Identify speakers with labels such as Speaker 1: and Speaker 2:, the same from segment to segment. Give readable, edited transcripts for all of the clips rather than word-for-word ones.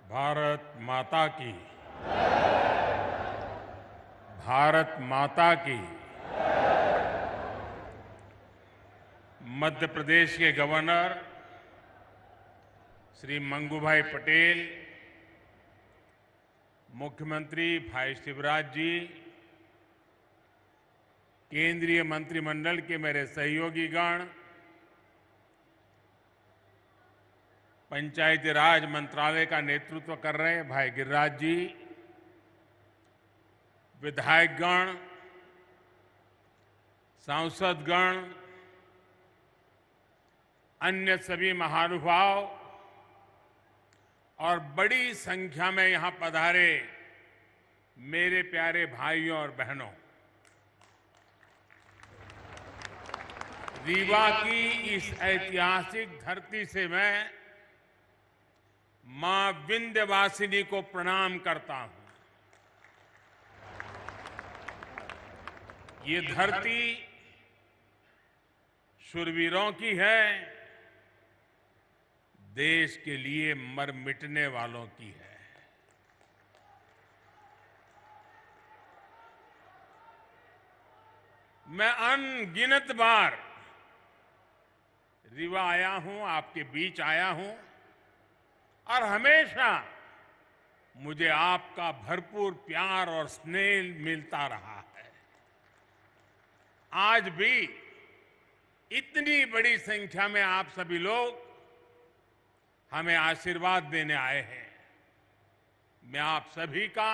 Speaker 1: भारत माता की। भारत माता की। मध्य प्रदेश के गवर्नर श्री मंगूभाई पटेल, मुख्यमंत्री भाई शिवराज जी, केंद्रीय मंत्रिमंडल के मेरे सहयोगीगण, पंचायती राज मंत्रालय का नेतृत्व कर रहे भाई गिरिराज जी, विधायकगण, सांसदगण, अन्य सभी महानुभाव और बड़ी संख्या में यहां पधारे मेरे प्यारे भाइयों और बहनों, रीवा की इस ऐतिहासिक धरती से मैं मां विंध्यवासिनी को प्रणाम करता हूं। ये धरती शूरवीरों की है, देश के लिए मर मिटने वालों की है। मैं अनगिनत बार रीवा आया हूं, आपके बीच आया हूं और हमेशा मुझे आपका भरपूर प्यार और स्नेह मिलता रहा है। आज भी इतनी बड़ी संख्या में आप सभी लोग हमें आशीर्वाद देने आए हैं। मैं आप सभी का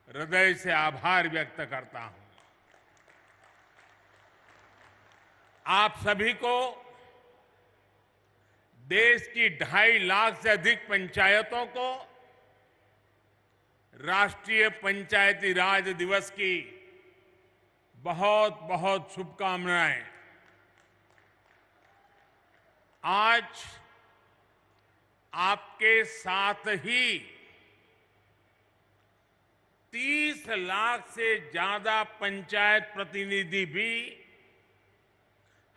Speaker 1: हृदय से आभार व्यक्त करता हूं। आप सभी को देश की 2.5 लाख से अधिक पंचायतों को राष्ट्रीय पंचायती राज दिवस की बहुत बहुत शुभकामनाएं। आज आपके साथ ही 30 लाख से ज्यादा पंचायत प्रतिनिधि भी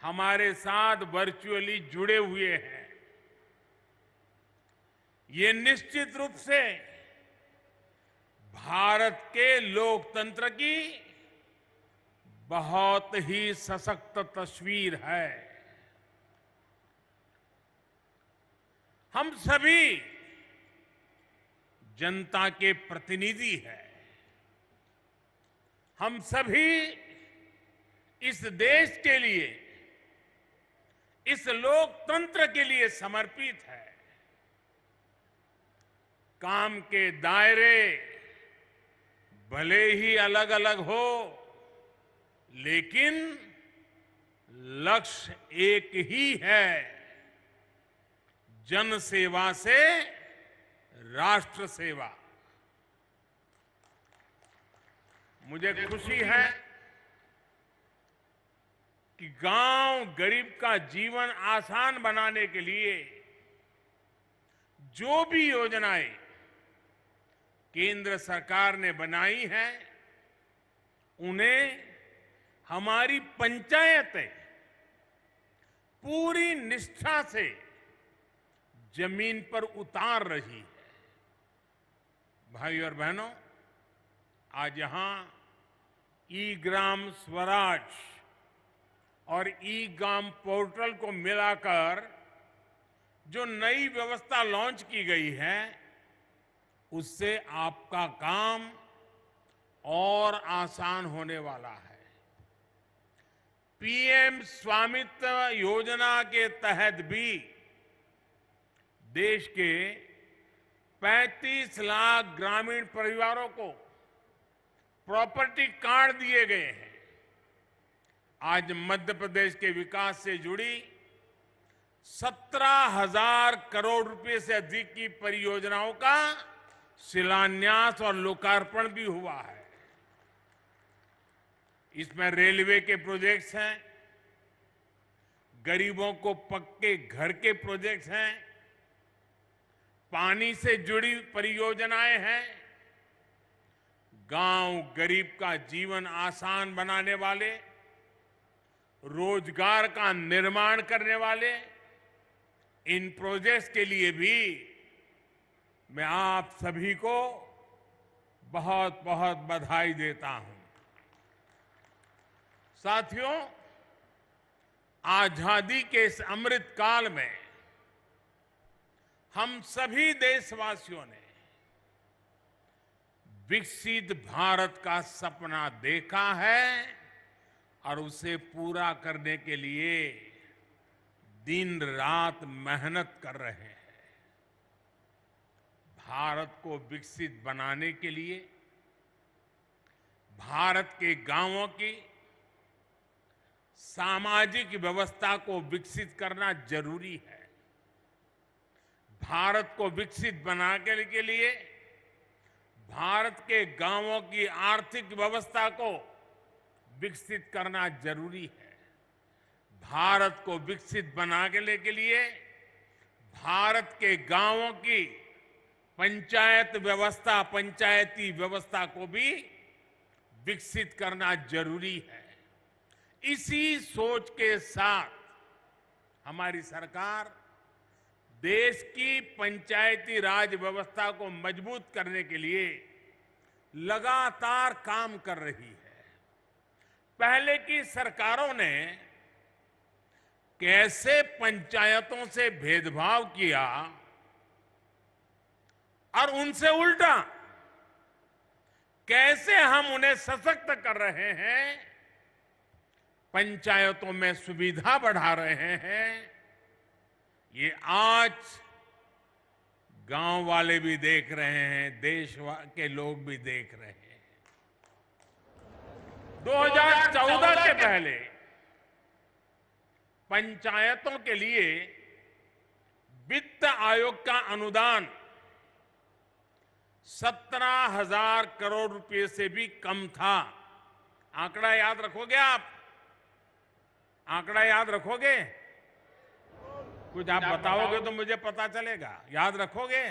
Speaker 1: हमारे साथ वर्चुअली जुड़े हुए हैं। ये निश्चित रूप से भारत के लोकतंत्र की बहुत ही सशक्त तस्वीर है। हम सभी जनता के प्रतिनिधि हैं। हम सभी इस देश के लिए, इस लोकतंत्र के लिए समर्पित है। काम के दायरे भले ही अलग अलग हो, लेकिन लक्ष्य एक ही है, जन सेवा से राष्ट्र सेवा। मुझे खुशी है कि गांव गरीब का जीवन आसान बनाने के लिए जो भी योजनाएं केंद्र सरकार ने बनाई हैं, उन्हें हमारी पंचायतें पूरी निष्ठा से जमीन पर उतार रही है। भाई और बहनों, आज यहां ई ग्राम स्वराज और ई ग्राम पोर्टल को मिलाकर जो नई व्यवस्था लॉन्च की गई है, उससे आपका काम और आसान होने वाला है। पीएम स्वामित्व योजना के तहत भी देश के 35 लाख ग्रामीण परिवारों को प्रॉपर्टी कार्ड दिए गए हैं। आज मध्य प्रदेश के विकास से जुड़ी 17,000 करोड़ रुपए से अधिक की परियोजनाओं का शिलान्यास और लोकार्पण भी हुआ है। इसमें रेलवे के प्रोजेक्ट्स हैं, गरीबों को पक्के घर के प्रोजेक्ट्स हैं, पानी से जुड़ी परियोजनाएं हैं, गांव गरीब का जीवन आसान बनाने वाले, रोजगार का निर्माण करने वाले इन प्रोजेक्ट्स के लिए भी मैं आप सभी को बहुत बहुत बधाई देता हूं। साथियों, आजादी के इस अमृत काल में हम सभी देशवासियों ने विकसित भारत का सपना देखा है और उसे पूरा करने के लिए दिन रात मेहनत कर रहे हैं। भारत को विकसित बनाने के लिए भारत के गांवों की सामाजिक व्यवस्था को विकसित करना जरूरी है। भारत को विकसित बनाने के लिए भारत के गांवों की आर्थिक व्यवस्था को विकसित करना जरूरी है। भारत को विकसित बनाने के लिए भारत के गांवों की पंचायती व्यवस्था को भी विकसित करना जरूरी है। इसी सोच के साथ हमारी सरकार देश की पंचायती राज व्यवस्था को मजबूत करने के लिए लगातार काम कर रही है। पहले की सरकारों ने कैसे पंचायतों से भेदभाव किया और उनसे उल्टा कैसे हम उन्हें सशक्त कर रहे हैं, पंचायतों में सुविधा बढ़ा रहे हैं, ये आज गांव वाले भी देख रहे हैं, देश के लोग भी देख रहे हैं। 2014 के पहले पंचायतों के लिए वित्त आयोग का अनुदान 17,000 करोड़ रुपए से भी कम था। आंकड़ा याद रखोगे आप? आंकड़ा याद रखोगे? कुछ आप बताओगे तो मुझे पता चलेगा। याद रखोगे?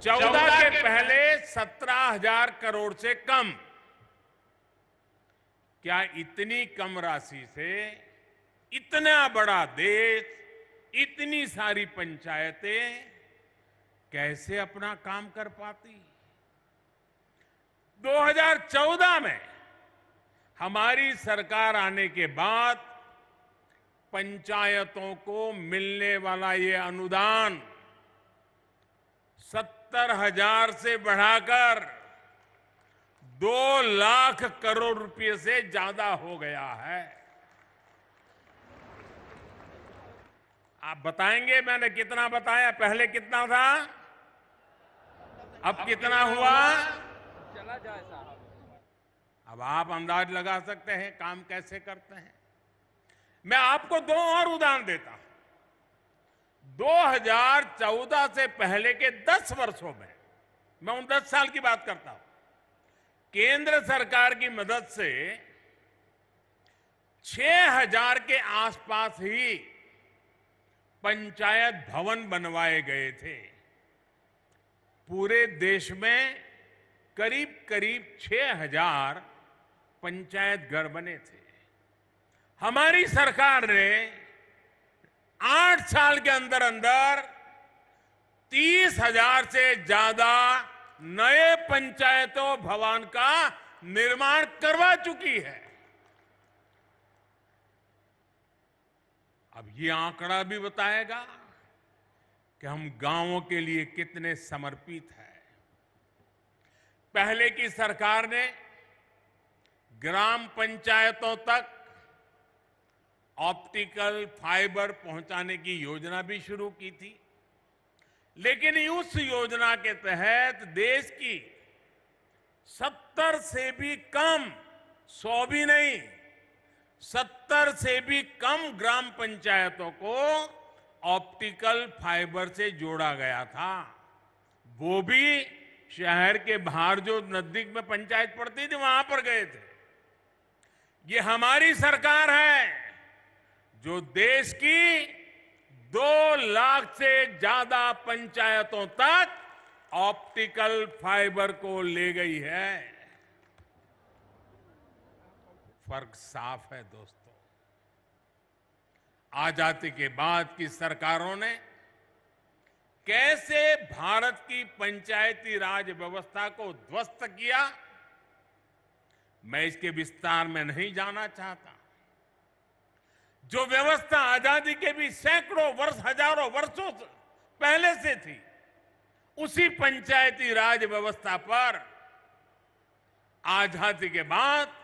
Speaker 1: 14 के पहले 17,000 करोड़ से कम। क्या इतनी कम राशि से इतना बड़ा देश, इतनी सारी पंचायतें कैसे अपना काम कर पाती? 2014 में हमारी सरकार आने के बाद पंचायतों को मिलने वाला ये अनुदान 70,000 से बढ़ाकर 2 लाख करोड़ रुपए से ज्यादा हो गया है। आप बताएंगे मैंने कितना बताया? पहले कितना था, अब कितना हुआ?
Speaker 2: चला जाए साहब।
Speaker 1: अब आप अंदाज लगा सकते हैं काम कैसे करते हैं। मैं आपको 2 और उदाहरण देता हूं। 2014 से पहले के 10 वर्षों में, मैं उन 10 साल की बात करता हूं, केंद्र सरकार की मदद से 6,000 के आसपास ही पंचायत भवन बनवाए गए थे। पूरे देश में करीब करीब 6,000 पंचायत घर बने थे। हमारी सरकार ने 8 साल के अंदर अंदर 30,000 से ज्यादा नए पंचायतों भवन का निर्माण करवा चुकी है। अब ये आंकड़ा भी बताएगा कि हम गांवों के लिए कितने समर्पित हैं। पहले की सरकार ने ग्राम पंचायतों तक ऑप्टिकल फाइबर पहुंचाने की योजना भी शुरू की थी, लेकिन उस योजना के तहत देश की 70 से भी कम, 100 भी नहीं, 70 से भी कम ग्राम पंचायतों को ऑप्टिकल फाइबर से जोड़ा गया था। वो भी शहर के बाहर जो नजदीक में पंचायत पड़ती थी वहां पर गए थे। ये हमारी सरकार है जो देश की 2 लाख से ज्यादा पंचायतों तक ऑप्टिकल फाइबर को ले गई है। फर्क साफ है दोस्तों। आजादी के बाद की सरकारों ने कैसे भारत की पंचायती राज व्यवस्था को ध्वस्त किया, मैं इसके विस्तार में नहीं जाना चाहता। जो व्यवस्था आजादी के भी सैकड़ों वर्ष, हजारों वर्षों पहले से थी, उसी पंचायती राज व्यवस्था पर आजादी के बाद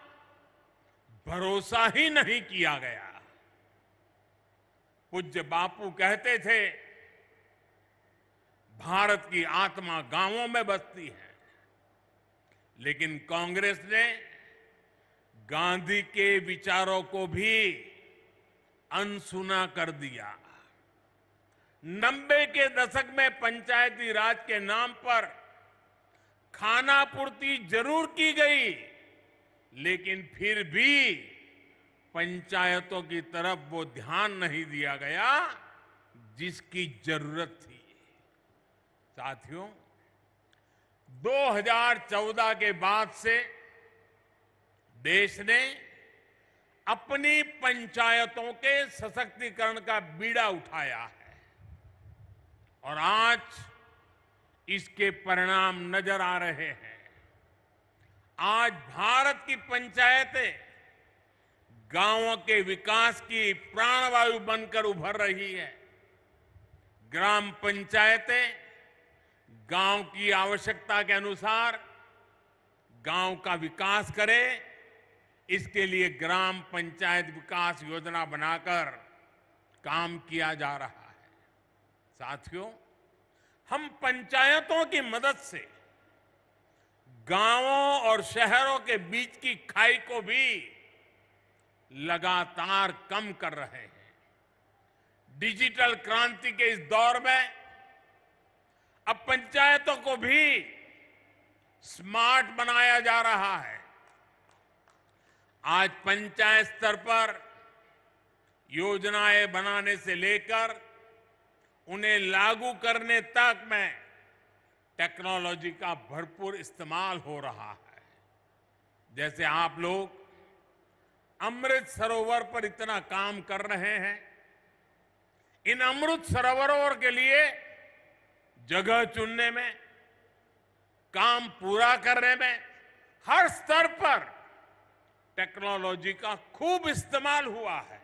Speaker 1: भरोसा ही नहीं किया गया। पूज्य बापू कहते थे, भारत की आत्मा गांवों में बसती है, लेकिन कांग्रेस ने गांधी के विचारों को भी अनसुना कर दिया। 90 के दशक में पंचायती राज के नाम पर खानापूर्ति जरूर की गई, लेकिन फिर भी पंचायतों की तरफ वो ध्यान नहीं दिया गया जिसकी जरूरत थी। साथियों, 2014 के बाद से देश ने अपनी पंचायतों के सशक्तिकरण का बीड़ा उठाया है और आज इसके परिणाम नजर आ रहे हैं। आज भारत की पंचायतें गांवों के विकास की प्राणवायु बनकर उभर रही है। ग्राम पंचायतें गांव की आवश्यकता के अनुसार गांव का विकास करें, इसके लिए ग्राम पंचायत विकास योजना बनाकर काम किया जा रहा है। साथियों, हम पंचायतों की मदद से गांवों और शहरों के बीच की खाई को भी लगातार कम कर रहे हैं। डिजिटल क्रांति के इस दौर में अब पंचायतों को भी स्मार्ट बनाया जा रहा है। आज पंचायत स्तर पर योजनाएं बनाने से लेकर उन्हें लागू करने तक में टेक्नोलॉजी का भरपूर इस्तेमाल हो रहा है। जैसे आप लोग अमृत सरोवर पर इतना काम कर रहे हैं, इन अमृत सरोवरों के लिए जगह चुनने में, काम पूरा करने में हर स्तर पर टेक्नोलॉजी का खूब इस्तेमाल हुआ है।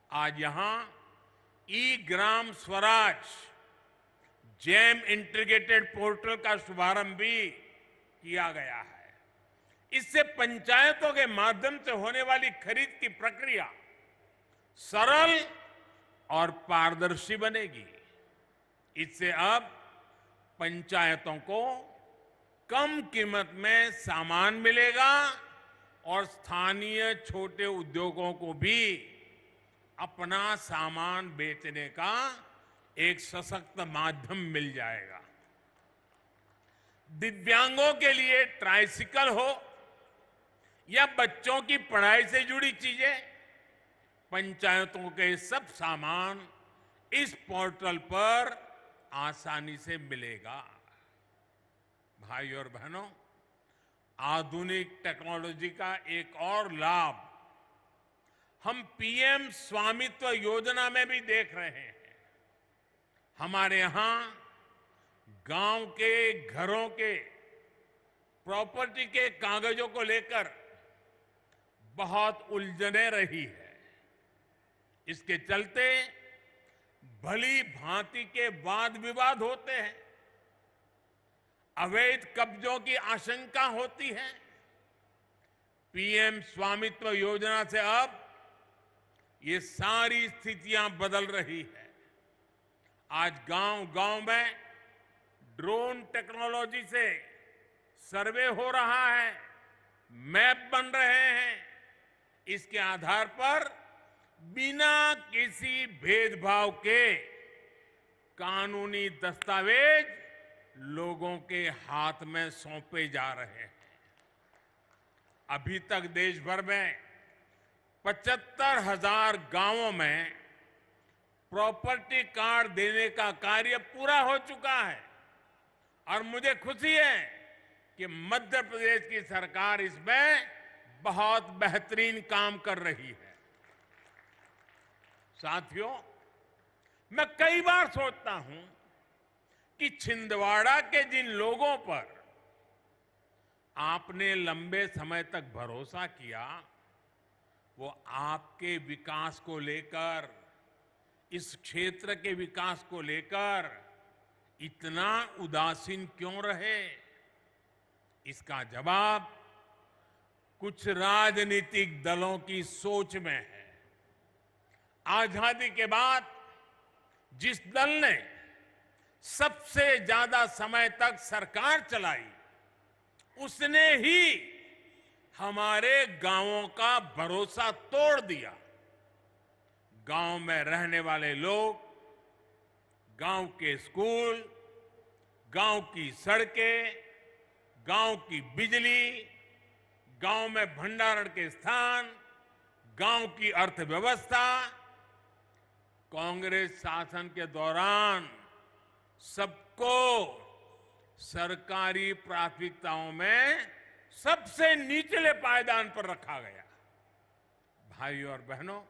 Speaker 1: आज यहां ई Gram Swaraj jam integrated portal का शुभारंभ भी किया गया है। इससे पंचायतों के माध्यम से होने वाली खरीद की प्रक्रिया सरल और पारदर्शी बनेगी। इससे अब पंचायतों को कम कीमत में सामान मिलेगा और स्थानीय छोटे उद्योगों को भी अपना सामान बेचने का एक सशक्त माध्यम मिल जाएगा। दिव्यांगों के लिए ट्राइसिकल हो या बच्चों की पढ़ाई से जुड़ी चीजें, पंचायतों के सब सामान इस पोर्टल पर आसानी से मिलेगा। भाई और बहनों, आधुनिक टेक्नोलॉजी का एक और लाभ हम पीएम स्वामित्व योजना में भी देख रहे हैं। हमारे यहां गांव के घरों के प्रॉपर्टी के कागजों को लेकर बहुत उलझने रही है। इसके चलते भली भांति के वाद विवाद होते हैं, अवैध कब्जों की आशंका होती है। पीएम स्वामित्व योजना से अब ये सारी स्थितियां बदल रही है। आज गांव-गांव में ड्रोन टेक्नोलॉजी से सर्वे हो रहा है, मैप बन रहे हैं। इसके आधार पर बिना किसी भेदभाव के कानूनी दस्तावेज लोगों के हाथ में सौंपे जा रहे हैं। अभी तक देश भर में 75,000 गांवों में प्रॉपर्टी कार्ड देने का कार्य पूरा हो चुका है और मुझे खुशी है कि मध्य प्रदेश की सरकार इसमें बहुत बेहतरीन काम कर रही है। साथियों, मैं कई बार सोचता हूं कि छिंदवाड़ा के जिन लोगों पर आपने लंबे समय तक भरोसा किया, वो आपके विकास को लेकर, इस क्षेत्र के विकास को लेकर इतना उदासीन क्यों रहे? इसका जवाब कुछ राजनीतिक दलों की सोच में है। आजादी के बाद जिस दल ने सबसे ज्यादा समय तक सरकार चलाई, उसने ही हमारे गांवों का भरोसा तोड़ दिया। गांव में रहने वाले लोग, गांव के स्कूल, गांव की सड़कें, गांव की बिजली, गांव में भंडारण के स्थान, गांव की अर्थव्यवस्था, कांग्रेस शासन के दौरान सबको सरकारी प्राथमिकताओं में सबसे निचले पायदान पर रखा गया। भाइयों और बहनों,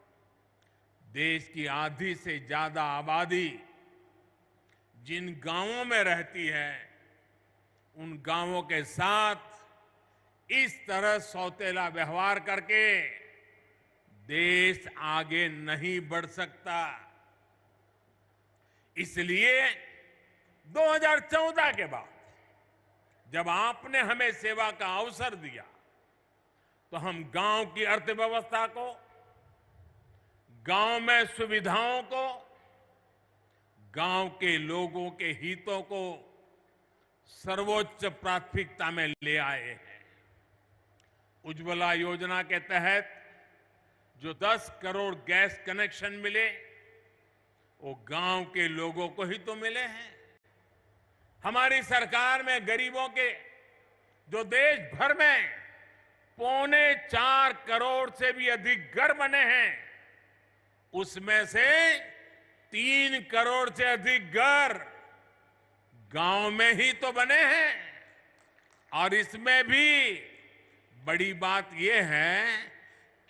Speaker 1: देश की आधी से ज्यादा आबादी जिन गांवों में रहती है, उन गांवों के साथ इस तरह सौतेला व्यवहार करके देश आगे नहीं बढ़ सकता। इसलिए 2014 के बाद जब आपने हमें सेवा का अवसर दिया, तो हम गांव की अर्थव्यवस्था को, गांव में सुविधाओं को, गांव के लोगों के हितों को सर्वोच्च प्राथमिकता में ले आए हैं। उज्ज्वला योजना के तहत जो 10 करोड़ गैस कनेक्शन मिले, वो गांव के लोगों को ही तो मिले हैं। हमारी सरकार में गरीबों के जो देश भर में 4.25 करोड़ से भी अधिक घर बने हैं, उसमें से 3 करोड़ से अधिक घर गांव में ही तो बने हैं। और इसमें भी बड़ी बात यह है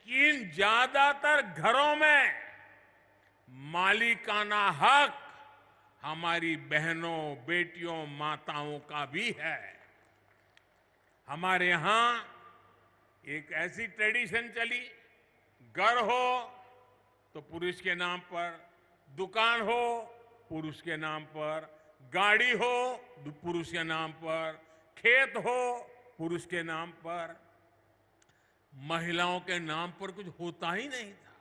Speaker 1: कि इन ज्यादातर घरों में मालिकाना हक हमारी बहनों, बेटियों, माताओं का भी है। हमारे यहां एक ऐसी ट्रेडिशन चली, घर हो तो पुरुष के नाम पर, दुकान हो पुरुष के नाम पर, गाड़ी हो पुरुष के नाम पर, खेत हो पुरुष के नाम पर, महिलाओं के नाम पर कुछ होता ही नहीं था।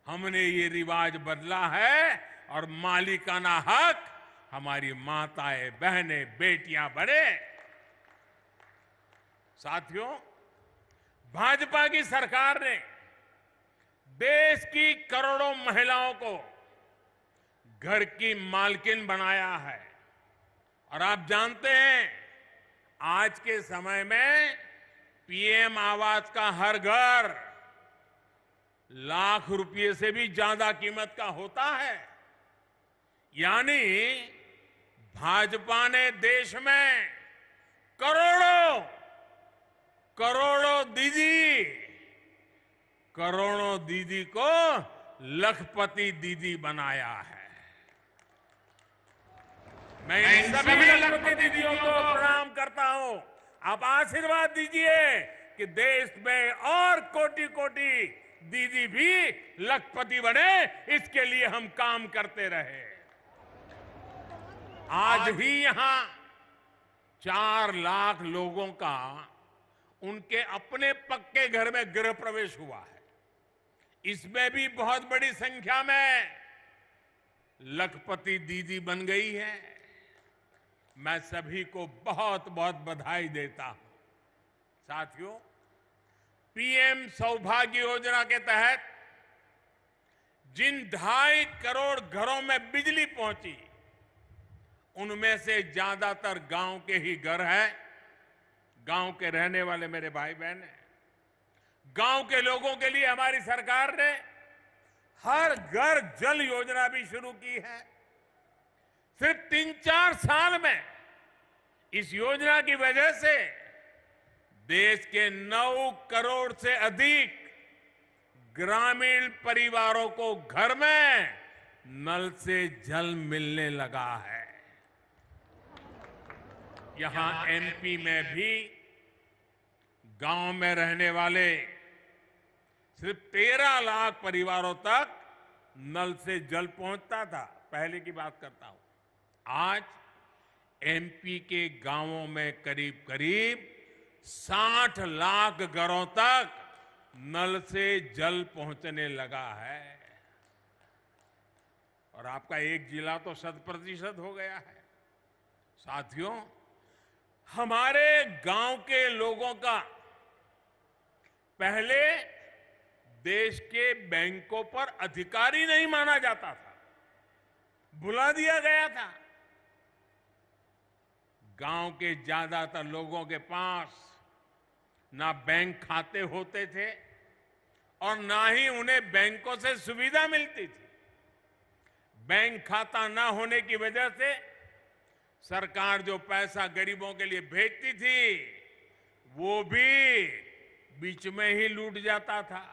Speaker 1: हमने ये रिवाज बदला है और मालिकाना हक हमारी माताएं, बहनें, बेटियां बने। साथियों, भाजपा की सरकार ने देश की करोड़ों महिलाओं को घर की मालकिन बनाया है। और आप जानते हैं, आज के समय में पीएम आवास का हर घर लाख रुपए से भी ज्यादा कीमत का होता है। यानी भाजपा ने देश में करोड़ों दीदी को लखपति दीदी बनाया है। मैं इन सभी लखपति दीदियों को प्रणाम करता हूं। आप आशीर्वाद दीजिए कि देश में और कोटि-कोटि दीदी भी लखपति बने, इसके लिए हम काम करते रहे। आज ही यहां 4 लाख लोगों का उनके अपने पक्के घर में गृह प्रवेश हुआ है। इसमें भी बहुत बड़ी संख्या में लखपति दीदी बन गई है। मैं सभी को बहुत बहुत बधाई देता हूं। साथियों, पीएम सौभाग्य योजना के तहत जिन 2.5 करोड़ घरों में बिजली पहुंची, उनमें से ज्यादातर गांव के ही घर हैं। गांव के रहने वाले मेरे भाई बहन हैं। गांव के लोगों के लिए हमारी सरकार ने हर घर जल योजना भी शुरू की है। सिर्फ 3-4 साल में इस योजना की वजह से देश के 9 करोड़ से अधिक ग्रामीण परिवारों को घर में नल से जल मिलने लगा है। यहां एमपी में भी गांव में रहने वाले सिर्फ 13 लाख परिवारों तक नल से जल पहुंचता था। पहले की बात करता हूं। आज एमपी के गांवों में करीब करीब 60 लाख घरों तक नल से जल पहुंचने लगा है और आपका एक जिला तो 100% हो गया है। साथियों, हमारे गांव के लोगों का पहले देश के बैंकों पर अधिकार ही नहीं माना जाता था, भुला दिया गया था। गांव के ज्यादातर लोगों के पास ना बैंक खाते होते थे और ना ही उन्हें बैंकों से सुविधा मिलती थी। बैंक खाता ना होने की वजह से सरकार जो पैसा गरीबों के लिए भेजती थी वो भी बीच में ही लूट जाता था।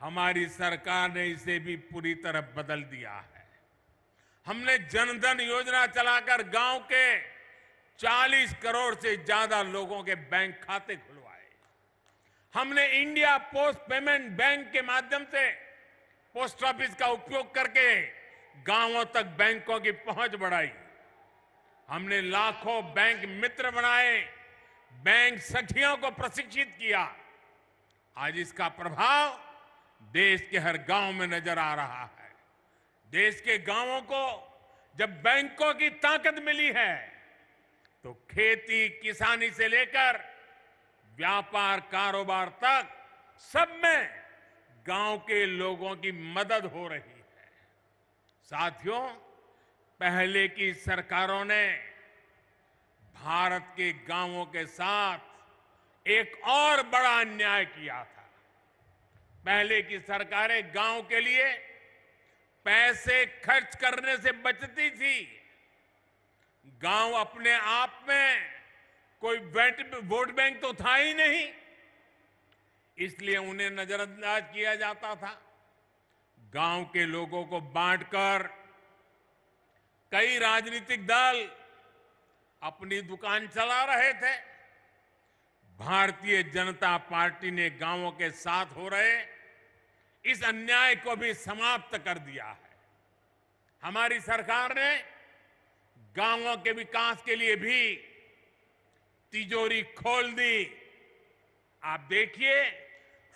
Speaker 1: हमारी सरकार ने इसे भी पूरी तरह बदल दिया है। हमने जनधन योजना चलाकर गांव के 40 करोड़ से ज्यादा लोगों के बैंक खाते खुलवाए। हमने इंडिया पोस्ट पेमेंट बैंक के माध्यम से पोस्ट ऑफिस का उपयोग करके गांवों तक बैंकों की पहुंच बढ़ाई। हमने लाखों बैंक मित्र बनाए, बैंक सखियों को प्रशिक्षित किया। आज इसका प्रभाव देश के हर गांव में नजर आ रहा है। देश के गांवों को जब बैंकों की ताकत मिली है तो खेती किसानी से लेकर व्यापार कारोबार तक सब में गांव के लोगों की मदद हो रही है। साथियों, पहले की सरकारों ने भारत के गांवों के साथ एक और बड़ा अन्याय किया था। पहले की सरकारें गांव के लिए पैसे खर्च करने से बचती थी। गांव अपने आप में कोई वोट बैंक तो था ही नहीं, इसलिए उन्हें नजरअंदाज किया जाता था। गांव के लोगों को बांटकर कई राजनीतिक दल अपनी दुकान चला रहे थे। भारतीय जनता पार्टी ने गांवों के साथ हो रहे इस अन्याय को भी समाप्त कर दिया है। हमारी सरकार ने गांवों के विकास के लिए भी तिजोरी खोल दी। आप देखिए,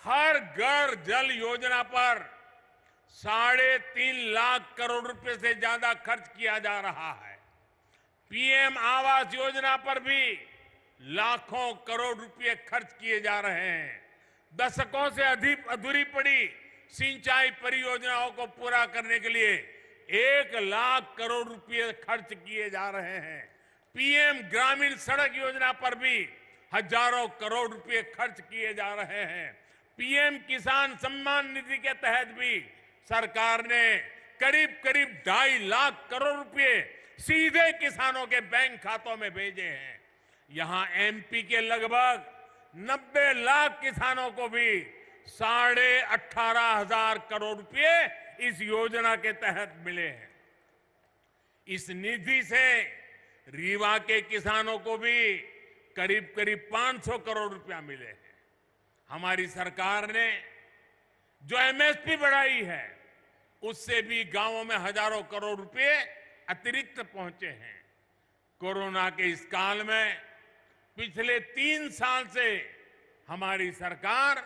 Speaker 1: हर घर जल योजना पर 3.5 लाख करोड़ रुपए से ज्यादा खर्च किया जा रहा है। पीएम आवास योजना पर भी लाखों करोड़ रुपए खर्च किए जा रहे हैं। दशकों से अधिक अधूरी पड़ी सिंचाई परियोजनाओं को पूरा करने के लिए 1 लाख करोड़ रुपए खर्च किए जा रहे हैं। पीएम ग्रामीण सड़क योजना पर भी हजारों करोड़ रुपए खर्च किए जा रहे हैं। पीएम किसान सम्मान निधि के तहत भी सरकार ने करीब करीब 2.5 लाख करोड़ रुपए सीधे किसानों के बैंक खातों में भेजे हैं। यहां एमपी के लगभग 90 लाख किसानों को भी 18,500 करोड़ रुपए इस योजना के तहत मिले हैं। इस निधि से रीवा के किसानों को भी करीब करीब 500 करोड़ रुपया मिले हैं। हमारी सरकार ने जो एमएसपी बढ़ाई है उससे भी गांवों में हजारों करोड़ रुपए अतिरिक्त पहुंचे हैं। कोरोना के इस काल में पिछले 3 साल से हमारी सरकार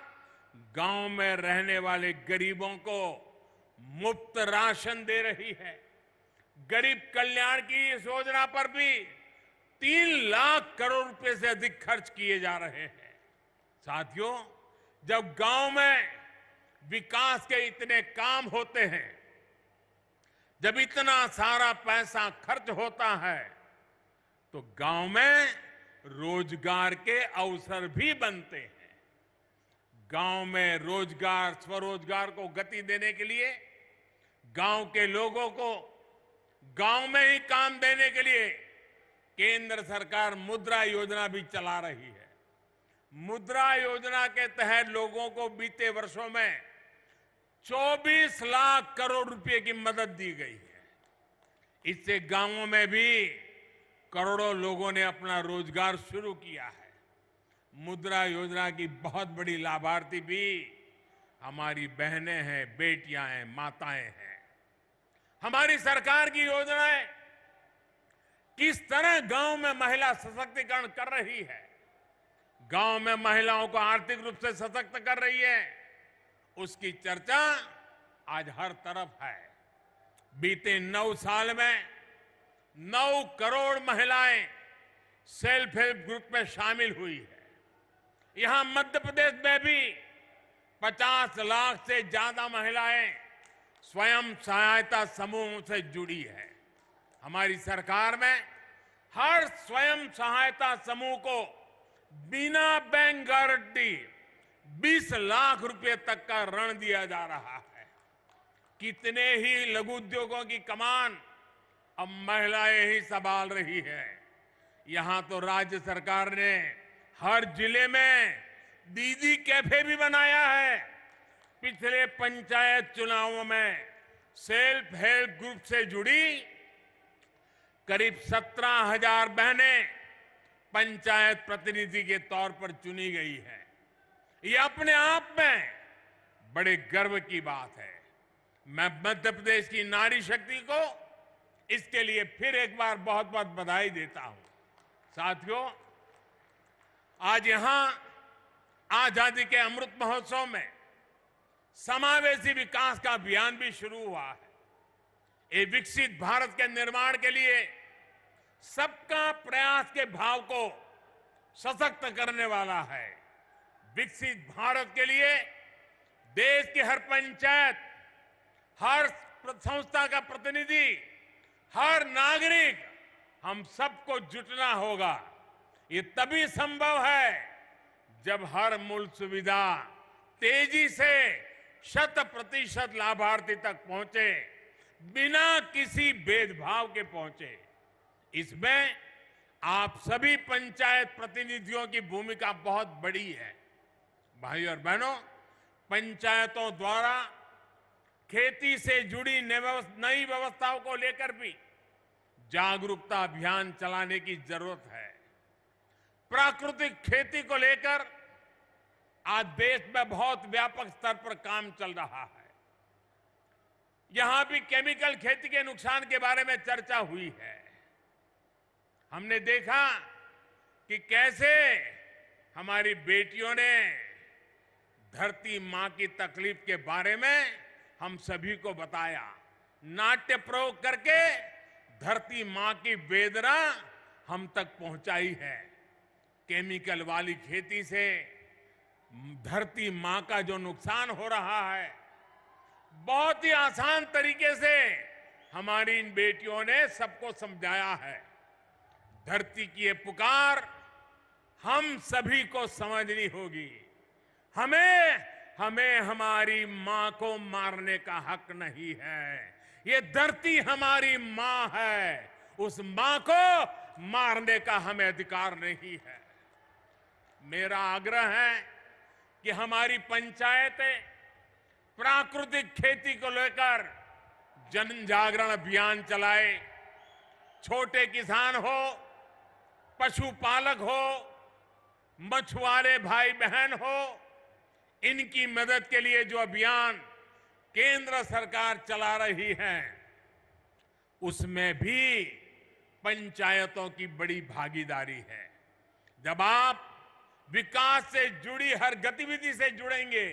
Speaker 1: गांव में रहने वाले गरीबों को मुफ्त राशन दे रही है। गरीब कल्याण की इस योजना पर भी 3 लाख करोड़ रुपए से अधिक खर्च किए जा रहे हैं। साथियों, जब गांव में विकास के इतने काम होते हैं, जब इतना सारा पैसा खर्च होता है, तो गांव में रोजगार के अवसर भी बनते हैं। गांव में रोजगार, स्वरोजगार को गति देने के लिए, गांव के लोगों को गांव में ही काम देने के लिए केंद्र सरकार मुद्रा योजना भी चला रही है। मुद्रा योजना के तहत लोगों को बीते वर्षों में 24 लाख करोड़ रुपए की मदद दी गई है। इससे गांवों में भी करोड़ों लोगों ने अपना रोजगार शुरू किया है। मुद्रा योजना की बहुत बड़ी लाभार्थी भी हमारी बहनें हैं, बेटियां हैं, माताएं हैं। हमारी सरकार की योजनाएं किस तरह गांव में महिला सशक्तिकरण कर रही है, गांव में महिलाओं को आर्थिक रूप से सशक्त कर रही है, उसकी चर्चा आज हर तरफ है। बीते 9 साल में 9 करोड़ महिलाएं सेल्फ हेल्प ग्रुप में शामिल हुई है। यहां मध्य प्रदेश में भी 50 लाख से ज्यादा महिलाएं स्वयं सहायता समूहों से जुड़ी है। हमारी सरकार में हर स्वयं सहायता समूह को बिना बैंक गारंटी 20 लाख रुपए तक का ऋण दिया जा रहा है। कितने ही लघु उद्योगों की कमान अब महिलाएं ही संभाल रही है। यहां तो राज्य सरकार ने हर जिले में दीदी कैफे भी बनाया है। पिछले पंचायत चुनावों में सेल्फ हेल्प ग्रुप से जुड़ी करीब 17,000 बहनें पंचायत प्रतिनिधि के तौर पर चुनी गई है। ये अपने आप में बड़े गर्व की बात है। मैं मध्य प्रदेश की नारी शक्ति को इसके लिए फिर एक बार बहुत बहुत बधाई देता हूं। साथियों, आज यहां आजादी के अमृत महोत्सव में समावेशी विकास का अभियान भी शुरू हुआ है। ये विकसित भारत के निर्माण के लिए सबका प्रयास के भाव को सशक्त करने वाला है। विकसित भारत के लिए देश की हर पंचायत, हर संस्था का प्रतिनिधि, हर नागरिक, हम सबको जुटना होगा। ये तभी संभव है जब हर मूल सुविधा तेजी से 100% लाभार्थी तक पहुंचे, बिना किसी भेदभाव के पहुंचे। इसमें आप सभी पंचायत प्रतिनिधियों की भूमिका बहुत बड़ी है। भाई और बहनों, पंचायतों द्वारा खेती से जुड़ी नई व्यवस्थाओं को लेकर भी जागरूकता अभियान चलाने की जरूरत है। प्राकृतिक खेती को लेकर आज देश में बहुत व्यापक स्तर पर काम चल रहा है। यहां भी केमिकल खेती के नुकसान के बारे में चर्चा हुई है। हमने देखा कि कैसे हमारी बेटियों ने धरती मां की तकलीफ के बारे में हम सभी को बताया। नाट्य प्रयोग करके धरती मां की वेदना हम तक पहुंचाई है। केमिकल वाली खेती से धरती मां का जो नुकसान हो रहा है, बहुत ही आसान तरीके से हमारी इन बेटियों ने सबको समझाया है। धरती की ये पुकार हम सभी को समझनी होगी। हमें हमारी मां को मारने का हक नहीं है। ये धरती हमारी मां है, उस मां को मारने का हमें अधिकार नहीं है। मेरा आग्रह है कि हमारी पंचायतें प्राकृतिक खेती को लेकर जन जागरण अभियान चलाए। छोटे किसान हो, पशुपालक हो, मछुआरे भाई बहन हो, इनकी मदद के लिए जो अभियान केंद्र सरकार चला रही है, उसमें भी पंचायतों की बड़ी भागीदारी है। जब आप विकास से जुड़ी हर गतिविधि से जुड़ेंगे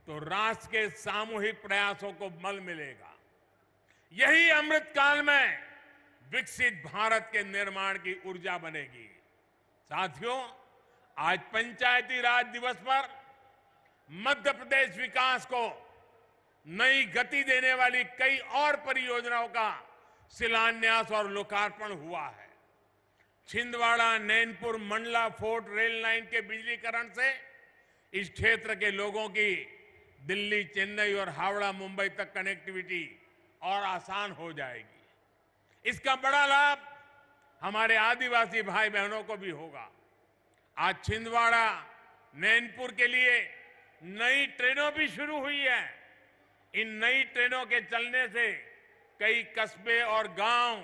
Speaker 1: तो राष्ट्र के सामूहिक प्रयासों को बल मिलेगा। यही अमृत काल में विकसित भारत के निर्माण की ऊर्जा बनेगी। साथियों, आज पंचायती राज दिवस पर मध्य प्रदेश विकास को नई गति देने वाली कई और परियोजनाओं का शिलान्यास और लोकार्पण हुआ है। Chhindwara, Nainpur, Mandla fort rail line के बिजलीकरण से इस क्षेत्र के लोगों की दिल्ली, चेन्नई और हावड़ा, मुंबई तक कनेक्टिविटी और आसान हो जाएगी। इसका बड़ा लाभ हमारे आदिवासी भाई बहनों को भी होगा। आज छिंदवाड़ा, नैनपुर के लिए नई ट्रेनों भी शुरू हुई है। इन नई ट्रेनों के चलने से कई कस्बे और गांव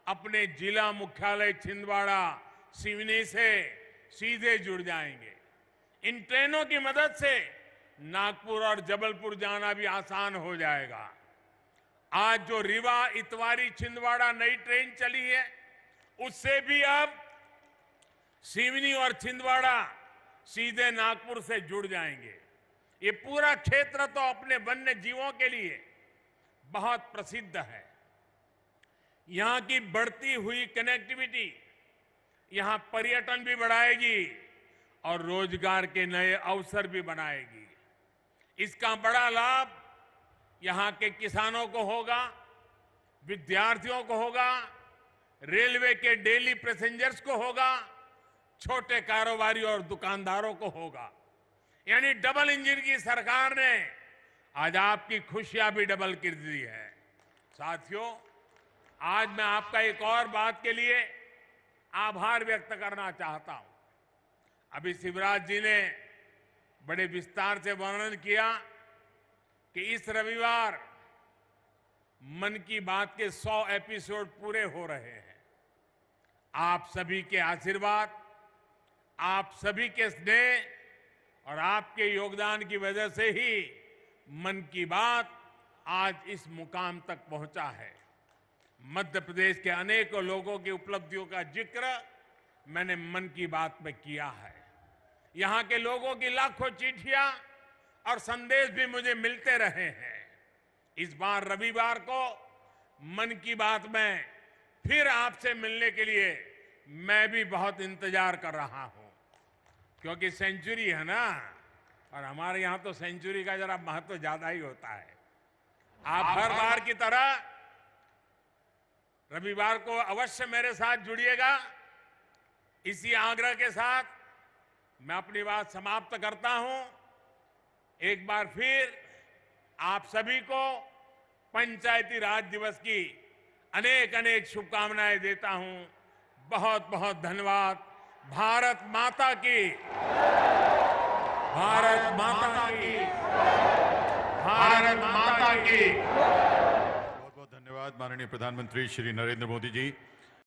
Speaker 1: अपने जिला मुख्यालय छिंदवाड़ा सिवनी से सीधे जुड़ जाएंगे। इन ट्रेनों की मदद से नागपुर और जबलपुर जाना भी आसान हो जाएगा। आज जो रीवा इतवारी छिंदवाड़ा नई ट्रेन चली है, उससे भी अब सिवनी और छिंदवाड़ा सीधे नागपुर से जुड़ जाएंगे। ये पूरा क्षेत्र तो अपने वन्य जीवों के लिए बहुत प्रसिद्ध है। यहां की बढ़ती हुई कनेक्टिविटी यहां पर्यटन भी बढ़ाएगी और रोजगार के नए अवसर भी बनाएगी। इसका बड़ा लाभ यहां के किसानों को होगा, विद्यार्थियों को होगा, रेलवे के डेली पैसेंजर्स को होगा, छोटे कारोबारी और दुकानदारों को होगा। यानी डबल इंजन की सरकार ने आज आपकी खुशियां भी डबल कर दी है। साथियों, आज मैं आपका एक और बात के लिए आभार व्यक्त करना चाहता हूं। अभी शिवराज जी ने बड़े विस्तार से वर्णन किया कि इस रविवार मन की बात के 100 एपिसोड पूरे हो रहे हैं। आप सभी के आशीर्वाद, आप सभी के स्नेह और आपके योगदान की वजह से ही मन की बात आज इस मुकाम तक पहुंचा है। मध्य प्रदेश के अनेकों लोगों की उपलब्धियों का जिक्र मैंने मन की बात में किया है। यहां के लोगों की लाखों चिट्ठियां और संदेश भी मुझे मिलते रहे हैं। इस बार रविवार को मन की बात में फिर आपसे मिलने के लिए मैं भी बहुत इंतजार कर रहा हूं, क्योंकि सेंचुरी है ना, और हमारे यहां तो सेंचुरी का जरा महत्व ज्यादा ही होता है। आप हर बार की तरह रविवार को अवश्य मेरे साथ जुड़िएगा। इसी आग्रह के साथ मैं अपनी बात समाप्त करता हूं। एक बार फिर आप सभी को पंचायती राज दिवस की अनेक अनेक शुभकामनाएं देता हूं। बहुत बहुत धन्यवाद। भारत माता की, भारत माता की, भारत माता की।
Speaker 3: बहुत बहुत धन्यवाद माननीय प्रधानमंत्री श्री नरेंद्र मोदी जी।